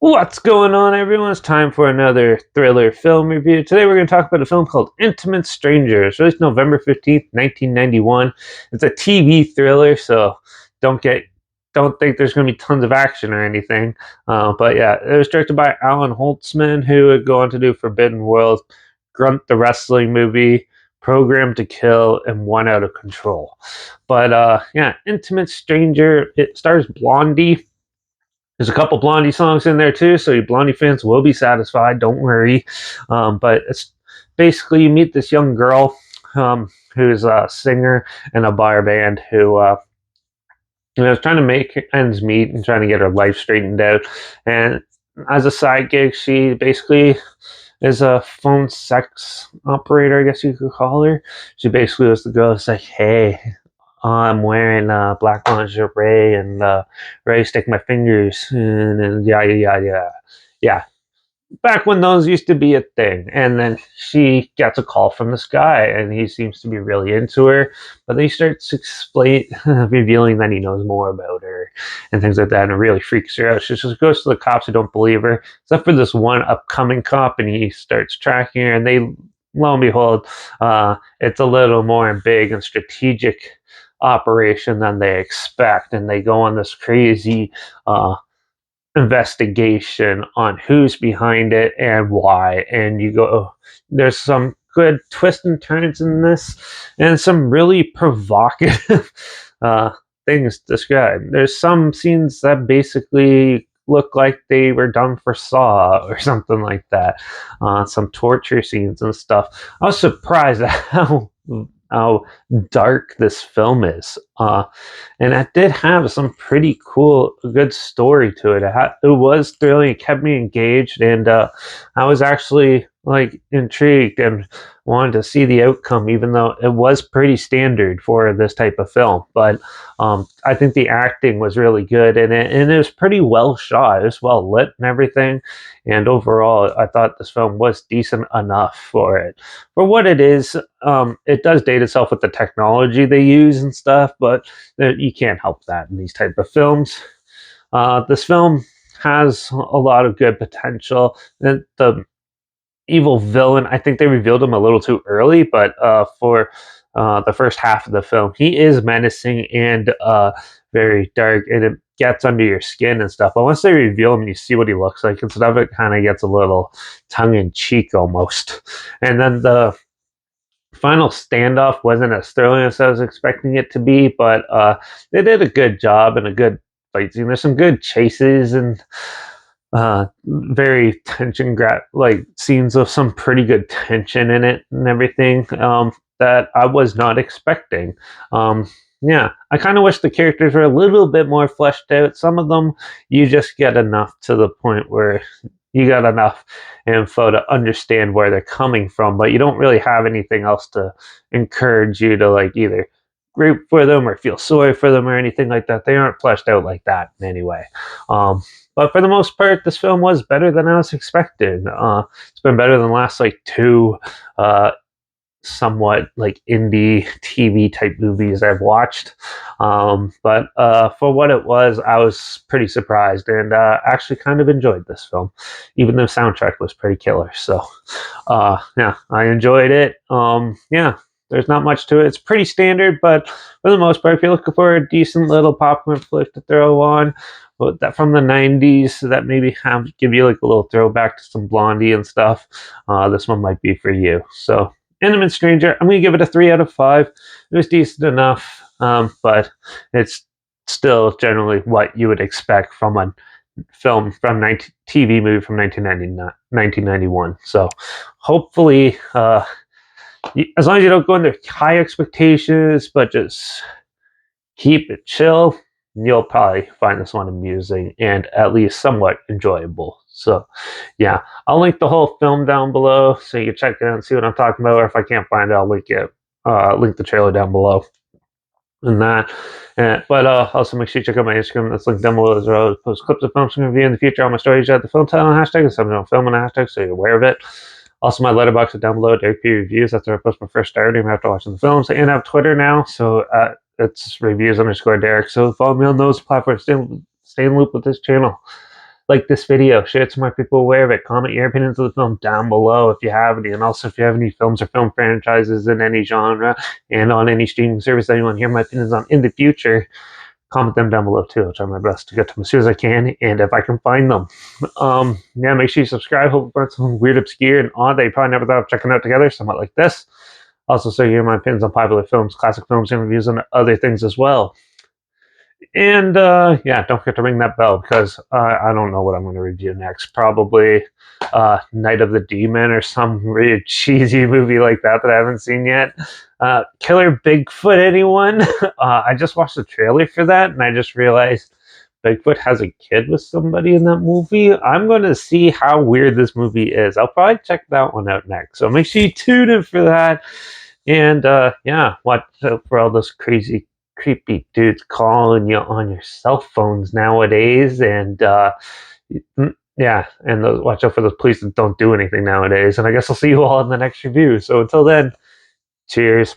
What's going on, everyone? It's time for another thriller film review. Today we're going to talk about a film called Intimate Strangers, released November 15th, 1991. It's a TV thriller, so don't get don't think there's going to be tons of action or anything. But yeah, it was directed by Alan Holtzman, who would go on to do Forbidden World, Grunt the Wrestling Movie, Program to Kill, and One Out of Control. But yeah, Intimate Stranger, it stars Blondie. There's a couple Blondie songs in there too, so you Blondie fans will be satisfied. Don't worry. But it's basically you meet this young girl who's a singer in a bar band who is trying to make ends meet and trying to get her life straightened out. And as a side gig, she basically is a phone sex operator, I guess you could call her. She basically was the girl that's like, hey, I'm wearing black lingerie and ready to stick my fingers and yeah, yeah, yeah, yeah. Back when those used to be a thing. And then she gets a call from this guy, and he seems to be really into her. But then he starts explain, revealing that he knows more about her and things like that, and it really freaks her out. She just goes to the cops who don't believe her, except for this one upcoming cop, and he starts tracking her. And they, lo and behold, it's a little more big and strategic operation than they expect, and they go on this crazy investigation on who's behind it and why. And you go, oh, there's some good twists and turns in this, and some really provocative things described. There's some scenes that basically look like they were done for Saw or something like that. Some torture scenes and stuff. I was surprised at how dark this film is. And it did have some pretty cool, good story to it. It was thrilling. It kept me engaged, and I was actually like intrigued and wanted to see the outcome, even though it was pretty standard for this type of film. But I think the acting was really good, and it was pretty well shot. It was well lit and everything. And overall, I thought this film was decent enough for it. For what it is, it does date itself with the technology they use and stuff, but you can't help that in these type of films. This film has a lot of good potential. The evil villain, I think they revealed him a little too early, but for the first half of the film, he is menacing and very dark, and it gets under your skin and stuff. But once they reveal him and you see what he looks like and stuff, it kind of gets a little tongue in cheek almost. And then the final standoff wasn't as thrilling as I was expecting it to be, but they did a good job and a good fight scene. There's some good chases and very like scenes of some pretty good tension in it and everything that I was not expecting. Yeah, I kind of wish the characters were a little bit more fleshed out. Some of them you just get enough to the point where you got enough info to understand where they're coming from, but you don't really have anything else to encourage you to like either root for them or feel sorry for them or anything like that. They aren't fleshed out like that in any way. But for the most part, this film was better than I was expecting. It's been better than the last like two somewhat like indie TV type movies I've watched. But for what it was, I was pretty surprised and actually kind of enjoyed this film, even though the soundtrack was pretty killer. So yeah, I enjoyed it. Yeah, there's not much to it. It's pretty standard, but for the most part, if you're looking for a decent little popcorn flick to throw on, that from the 90s that maybe give you like a little throwback to some Blondie and stuff, this one might be for you. So Intimate Stranger, I'm going to give it a 3 out of 5. It was decent enough, but it's still generally what you would expect from a film from TV movie from 1991. So hopefully, as long as you don't go into high expectations, but just keep it chill, you'll probably find this one amusing and at least somewhat enjoyable. So, yeah, I'll link the whole film down below so you can check it out and see what I'm talking about. Or if I can't find it, I'll link the trailer down below. And that, but also make sure you check out my Instagram. That's linked down below as well. I post clips of films from review in the future. All my stories at the film title and hashtag, and something on film and hashtag, so you're aware of it. Also, my Letterbox is down below. Derek P Reviews. That's where I post my first star even after watching the films. And I have Twitter now, so it's reviews_Derek. So follow me on those platforms. Stay in loop with this channel. like this video, share it so more people aware of it. Comment your opinions of the film down below if you have any, and also if you have any films or film franchises in any genre and on any streaming service that you want to hear my opinions on in the future, comment them down below too. I'll try my best to get to them as soon as I can, and if I can find them. Yeah, make sure you subscribe. Hope about some weird, obscure, and odd that you probably never thought of checking out together, somewhat like this. Also, so you hear my opinions on popular films, classic films, interviews, and other things as well. And yeah, don't forget to ring that bell because I don't know what I'm going to review next. Probably Night of the Demon or some really cheesy movie like that I haven't seen yet. Killer Bigfoot, anyone? I just watched the trailer for that and I just realized Bigfoot has a kid with somebody in that movie. I'm going to see how weird this movie is. I'll probably check that one out next. So make sure you tune in for that. And yeah, watch out for all those crazy creepy dudes calling you on your cell phones nowadays, and yeah, and watch out for those police that don't do anything nowadays. And I guess I'll see you all in the next review. So until then, cheers.